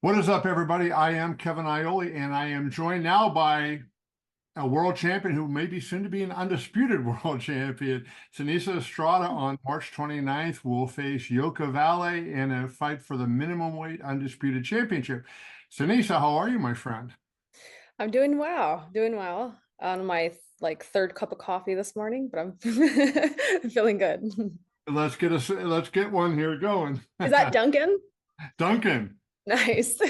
What is up, everybody? I am Kevin Ioli, and I am joined now by a world champion who may be soon to be an undisputed world champion. Seniesa Estrada on March 29th will face Yokasta Valle in a fight for the minimum weight undisputed championship. Seniesa, how are you, my friend? I'm doing well on my third cup of coffee this morning, but I'm feeling good. Let's get one here going. Is that Duncan? Duncan, Nice.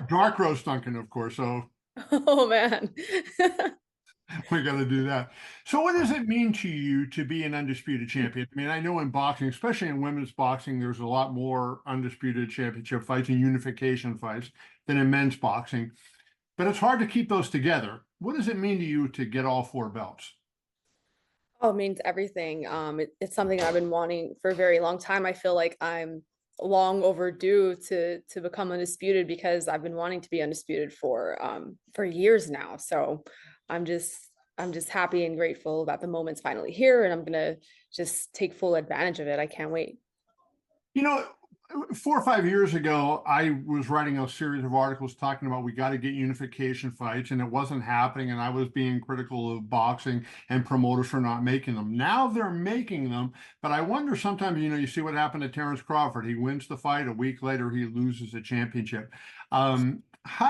dark roast Duncan, of course. So Oh man. we got to do that. So, what does it mean to you to be an undisputed champion? I mean, I know in boxing, especially in women's boxing, there's a lot more undisputed championship fights and unification fights than in men's boxing, but it's hard to keep those together. What does it mean to you to get all four belts? Oh, it means everything. It's something I've been wanting for a very long time. I feel like I'm long overdue to become undisputed because I've been wanting to be undisputed for years now. So I'm just I'm just happy and grateful that the moment's finally here, and I'm gonna just take full advantage of it. I can't wait. You know, 4 or 5 years ago, I was writing a series of articles talking about we got to get unification fights, and it wasn't happening. And I was being critical of boxing and promoters for not making them. Now they're making them, but I wonder sometimes, you see what happened to Terrence Crawford. He wins the fight, a week later, he loses the championship. How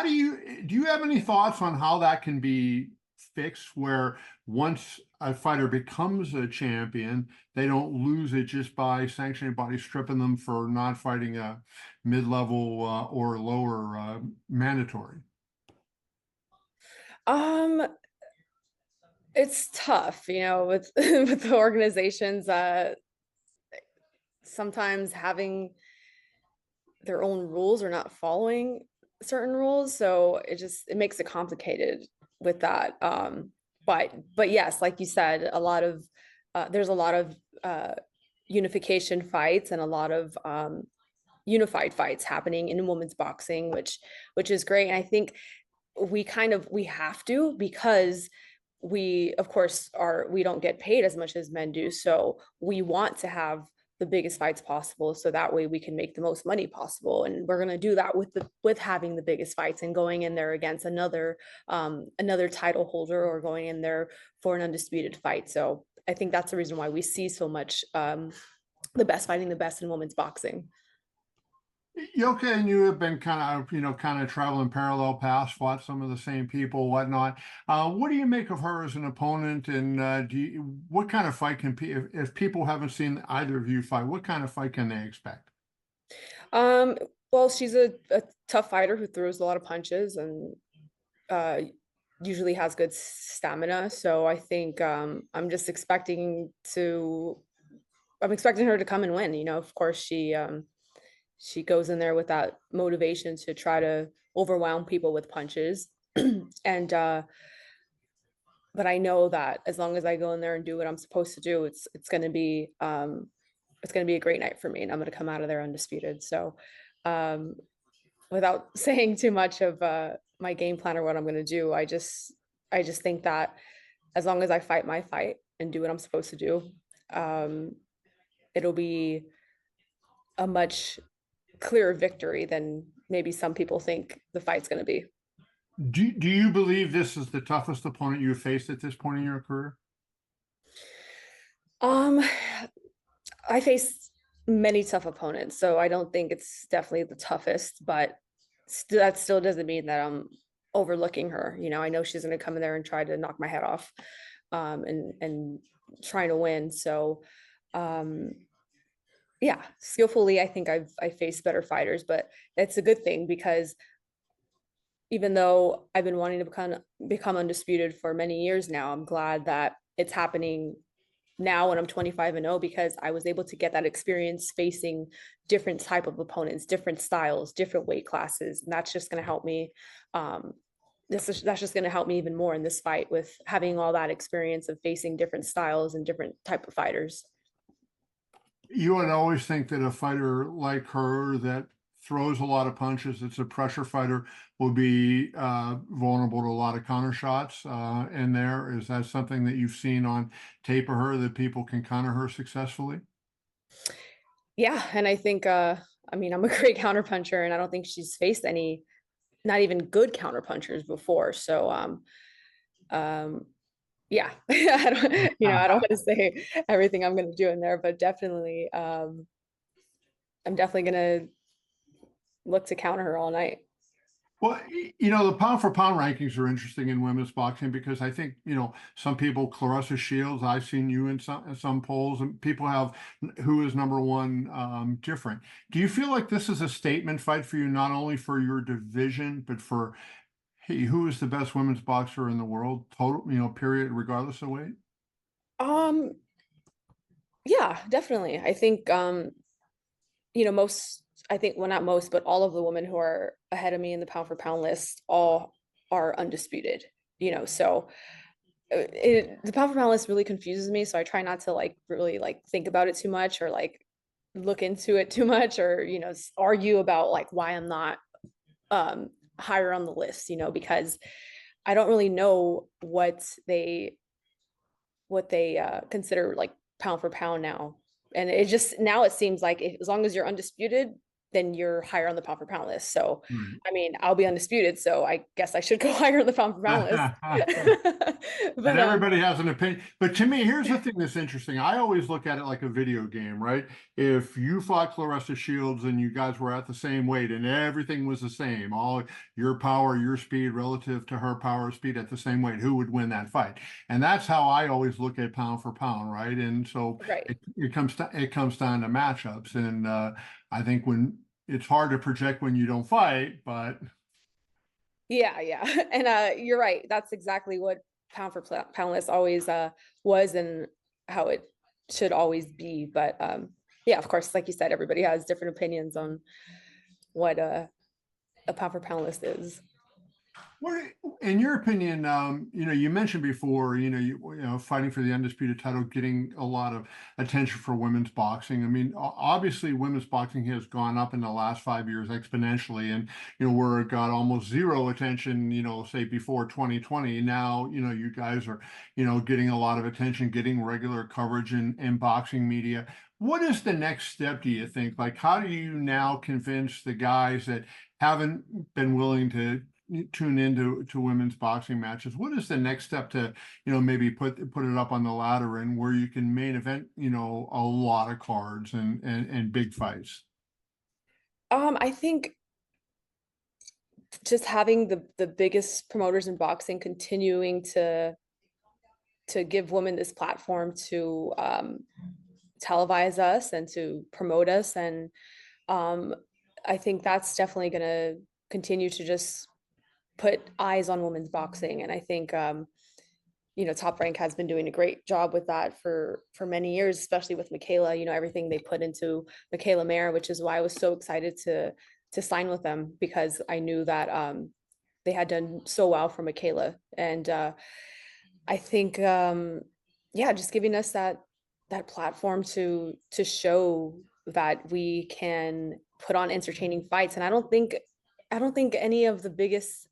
do you have any thoughts on how that can be fixed where once a fighter becomes a champion, they don't lose it just by sanctioning bodies stripping them for not fighting a mid-level or lower mandatory? Um, it's tough, with with the organizations. Sometimes having their own rules or not following certain rules, so it makes it complicated with that. But yes, like you said, there's a lot of unification fights and a lot of unified fights happening in women's boxing, which is great. And I think we have to, because we of course are we don't get paid as much as men do, so we want to have the biggest fights possible so that way we can make the most money possible, and we're going to do that with having the biggest fights and going in there against another title holder, or going in there for an undisputed fight. So I think that's the reason why we see so much the best fighting the best in women's boxing. Yoka and you have been kind of traveling parallel paths, fought some of the same people, whatnot. What do you make of her as an opponent? And what kind of fight if people haven't seen either of you fight, what kind of fight can they expect? um well, she's a tough fighter who throws a lot of punches and uh usually has good stamina. So I think I'm expecting her to come and win. Of course, she goes in there with that motivation to try to overwhelm people with punches. And but I know that as long as I go in there and do what I'm supposed to do, it's gonna be a great night for me, and I'm gonna come out of there undisputed. So um without saying too much of my game plan or what I'm gonna do, I just think that as long as I fight my fight and do what I'm supposed to do, um, it'll be a much clearer victory than maybe some people think the fight's going to be. Do you believe this is the toughest opponent you've faced at this point in your career? Um, I face many tough opponents, so I don't think it's definitely the toughest, but that still doesn't mean that I'm overlooking her. I know she's going to come in there and try to knock my head off, and trying to win. So, um, yeah, skillfully, I think I faced better fighters, but it's a good thing because even though I've been wanting to become undisputed for many years now, I'm glad that it's happening now when I'm 25 and 0, because I was able to get that experience facing different type of opponents, different styles, different weight classes, and that's just going to help me. Um, that's just going to help me even more in this fight with having all that experience of facing different styles and different type of fighters. You would always think that a fighter like her that throws a lot of punches, that's a pressure fighter, will be vulnerable to a lot of counter shots in there. Is that something that you've seen on tape of her that people can counter her successfully? Yeah, and I think I mean, I'm a great counterpuncher, and I don't think she's faced any, not even good counterpunchers before. So, um, yeah, I don't, I don't want to say everything I'm going to do in there, but definitely, I'm definitely going to look to counter her all night. Well, the pound for pound rankings are interesting in women's boxing because I think, some people, Clarissa Shields, I've seen you in some polls, and people have who is number one different. Do you feel like this is a statement fight for you, not only for your division, but for, hey, who is the best women's boxer in the world, total, period, regardless of weight? Um, yeah, definitely. I think, most, I think, well, not most, but all of the women who are ahead of me in the pound for pound list all are undisputed, so the pound for pound list really confuses me. So I try not to like really like think about it too much, or like look into it too much, or, argue about like why I'm not um higher on the list, because I don't really know what they consider like pound for pound now. And it just, now it seems like as long as you're undisputed, then you're higher on the pound for pound list. So, Right. I mean, I'll be undisputed, so I guess I should go higher on the pound for pound list. And But everybody has an opinion. But to me, here's the thing that's interesting. I always look at it like a video game, right? If you fought Clarissa Shields and you guys were at the same weight and everything was the same, all your power, your speed relative to her power, speed at the same weight, who would win that fight? And that's how I always look at pound for pound, right? And so right. it comes down to matchups. And I think when it's hard to project when you don't fight, but Yeah, yeah. And you're right. That's exactly what pound for pound list always was, and how it should always be. But yeah, of course, like you said, everybody has different opinions on what a pound for pound list is. what, in your opinion, you mentioned before, fighting for the undisputed title, getting a lot of attention for women's boxing. I mean, obviously, women's boxing has gone up in the last 5 years exponentially, and where it got almost zero attention, say before 2020. Now, you guys are, getting a lot of attention, getting regular coverage in boxing media. What is the next step, do you think? Like, how do you now convince the guys that haven't been willing to tune into women's boxing matches? What is the next step to, maybe put it up on the ladder and where you can main event, a lot of cards and big fights? I think just having the biggest promoters in boxing continuing to give women this platform to televise us and to promote us. And um, I think that's definitely going to continue to just put eyes on women's boxing. And I think, Top Rank has been doing a great job with that for many years, especially with Michaela, everything they put into Michaela Mayer, which is why I was so excited to sign with them, because I knew that they had done so well for Michaela. And I think, yeah, just giving us that platform to show that we can put on entertaining fights. And I don't think any of the biggest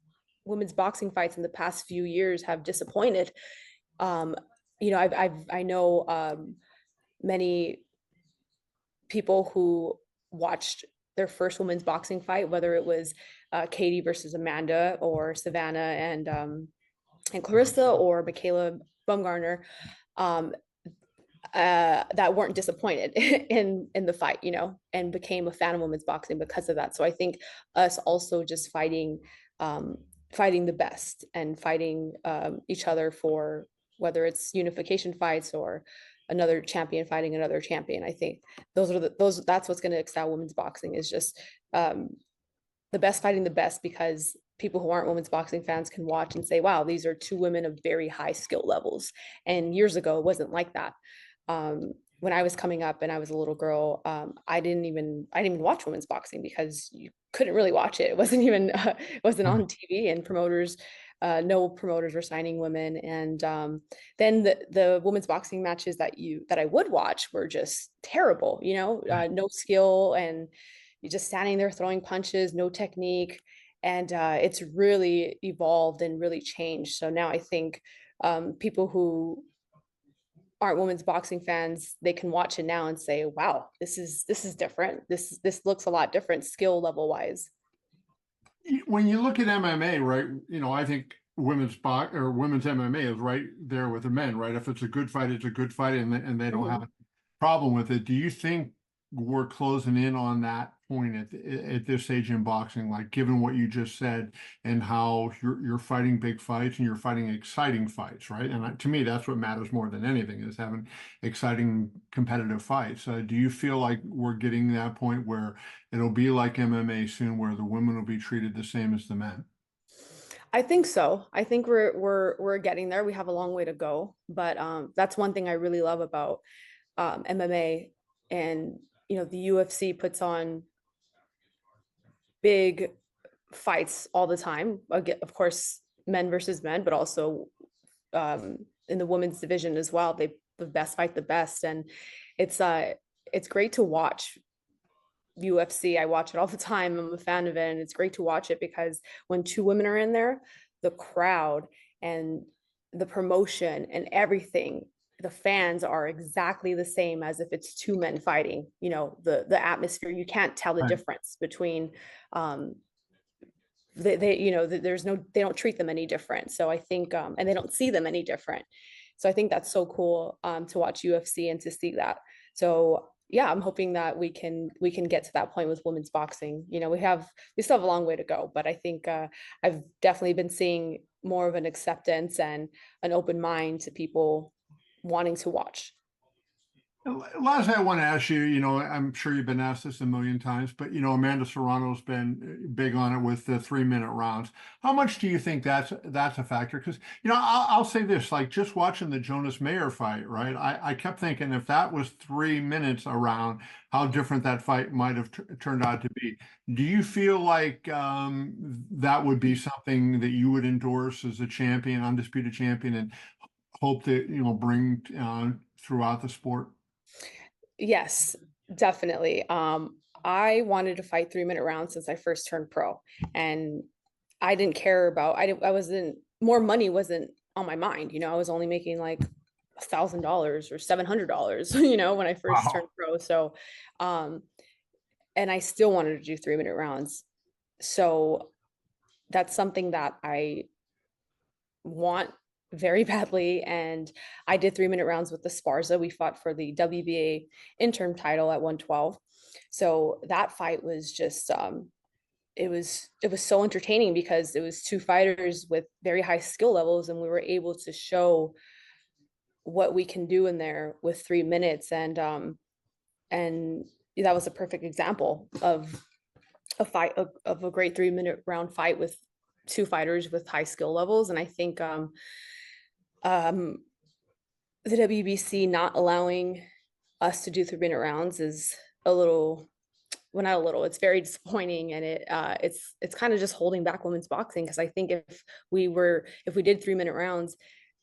women's boxing fights in the past few years have disappointed. Um, I know many people who watched their first women's boxing fight, whether it was Katie versus Amanda, or Savannah and Clarissa, or Michaela Bumgarner, um, that weren't disappointed in the fight, and became a fan of women's boxing because of that. So I think us also just fighting the best, and fighting each other for, whether it's unification fights or another champion fighting another champion. I think that's what's going to excel women's boxing, is just the best fighting the best, because people who aren't women's boxing fans can watch and say, wow, these are two women of very high skill levels. And years ago, it wasn't like that. When I was coming up and I was a little girl, I didn't even watch women's boxing, because you couldn't really watch it. It wasn't even it wasn't on TV, and no promoters were signing women. And then the women's boxing matches that I would watch were just terrible, no skill, and you're just standing there throwing punches, no technique. And it's really evolved and really changed. So now I think people who aren't women's boxing fans, they can watch it now and say, wow, this is different. This looks a lot different skill level wise. When you look at MMA, right, I think women's MMA is right there with the men, right? If it's a good fight, it's a good fight, and they don't have a problem with it. Do you think we're closing in on that point at this stage in boxing, like given what you just said and how you're fighting big fights and you're fighting exciting fights, right? And to me, that's what matters more than anything, is having exciting competitive fights. Do you feel like we're getting to that point where it'll be like MMA soon, where the women will be treated the same as the men? I think so. I think we're getting there. We have a long way to go, but that's one thing I really love about MMA. And the UFC puts on big fights all the time. Again, of course, men versus men, but also in the women's division as well. They the best fight the best, and it's great to watch UFC. I watch it all the time. I'm a fan of it, and it's great to watch it because when two women are in there, the crowd and the promotion and everything, the fans are exactly the same as if it's two men fighting. The atmosphere, you can't tell the Right. difference between there's no, they don't treat them any different. So I think and they don't see them any different. So I think that's so cool to watch UFC and to see that. So yeah, I'm hoping that we can get to that point with women's boxing. We still have a long way to go, but I think I've definitely been seeing more of an acceptance and an open mind to people wanting to watch. Last thing I want to ask you, I'm sure you've been asked this a million times, but Amanda Serrano's been big on it with the 3-minute rounds. How much do you think that's a factor? Because I'll say this, like just watching the Jonas Mayer fight, right? I kept thinking if that was 3 minutes around, how different that fight might have turned out to be. Do you feel like that would be something that you would endorse as a champion, undisputed champion, and hope to bring throughout the sport? Yes, definitely. I wanted to fight 3-minute rounds since I first turned pro, and I didn't care about. I wasn't, more money wasn't on my mind. I was only making like $1,000 or $700. When I first turned Wow. pro. So, um, and I still wanted to do 3-minute rounds. So that's something that I want very badly. And I did 3-minute rounds with the Sparza. We fought for the WBA interim title at 112. So that fight was just it was so entertaining because it was two fighters with very high skill levels, and we were able to show what we can do in there with 3 minutes. And that was a perfect example of a fight of a great 3-minute round fight with two fighters with high skill levels. And I think um, the WBC not allowing us to do 3-minute rounds is a little, well, not a little, it's very disappointing. And it's kind of just holding back women's boxing, because I think if we did 3-minute rounds,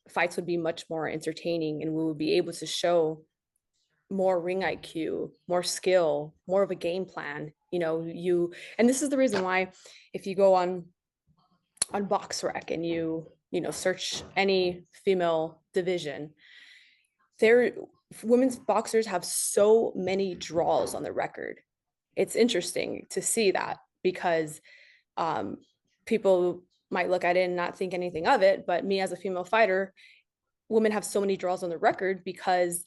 fights would be much more entertaining, and we would be able to show more ring IQ, more skill, more of a game plan. And this is the reason why, if you go on BoxRec and you search any female division, there women's boxers have so many draws on the record. It's interesting to see that, because people might look at it and not think anything of it, but me as a female fighter, women have so many draws on the record because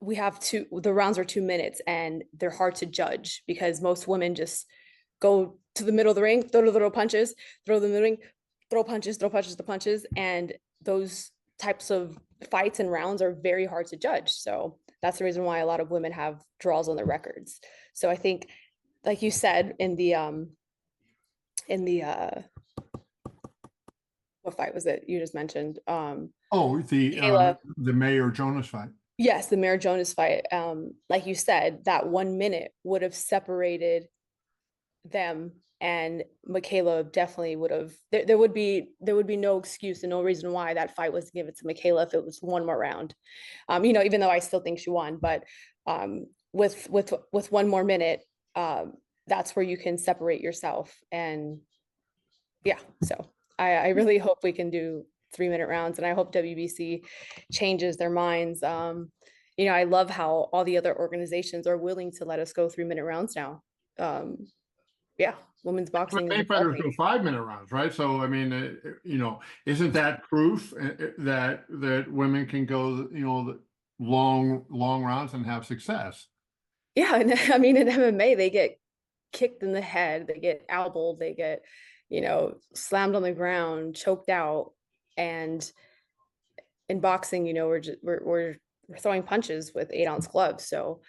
the rounds are 2 minutes, and they're hard to judge because most women just go to the middle of the ring, throw the little punches, throw them in the ring, throw punches, the punches. And those types of fights and rounds are very hard to judge. So that's the reason why a lot of women have draws on their records. So I think, like you said, in the what fight was it you just mentioned? Oh, Kayla. the Mayer Jonas fight. Yes, the Mayor Jonas fight. Like you said, that 1 minute would have separated them, and Michaela definitely would have. There would be no excuse and no reason why that fight was given to Michaela if it was one more round. Even though I still think she won, but with one more minute, that's where you can separate yourself. And yeah, so I really hope we can do 3-minute rounds, and I hope WBC changes their minds. I love how all the other organizations are willing to let us go 3-minute rounds now. Yeah, women's boxing is MMA fighters evolving. go 5-minute rounds, right? So, I mean, isn't that proof that women can go, long rounds and have success? Yeah, and I mean, in MMA, they get kicked in the head, they get elbowed, they get, slammed on the ground, choked out, and in boxing, we're throwing punches with 8-ounce gloves. So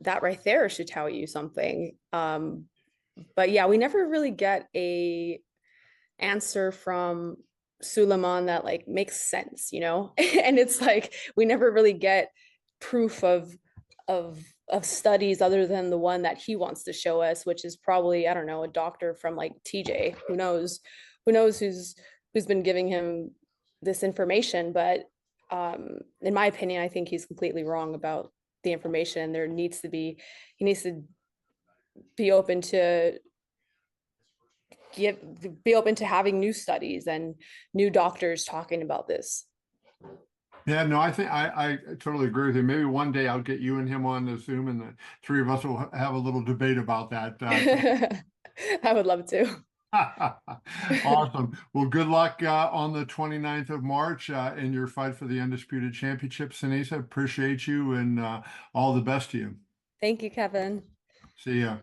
that right there should tell you something. But yeah, we never really get a answer from Suleiman that like makes sense, and it's like we never really get proof of studies other than the one that he wants to show us, which is probably, I don't know, a doctor from like TJ, who knows who's been giving him this information. But in my opinion, I think he's completely wrong about the information. He needs to be open to having new studies and new doctors talking about this. Yeah, no, I think I totally agree with you. Maybe one day I'll get you and him on the Zoom, and the three of us will have a little debate about that. I would love to. Awesome. Well, good luck on the 29th of March in your fight for the Undisputed Championship, Seniesa. Appreciate you, and all the best to you. Thank you, Kevin. See ya.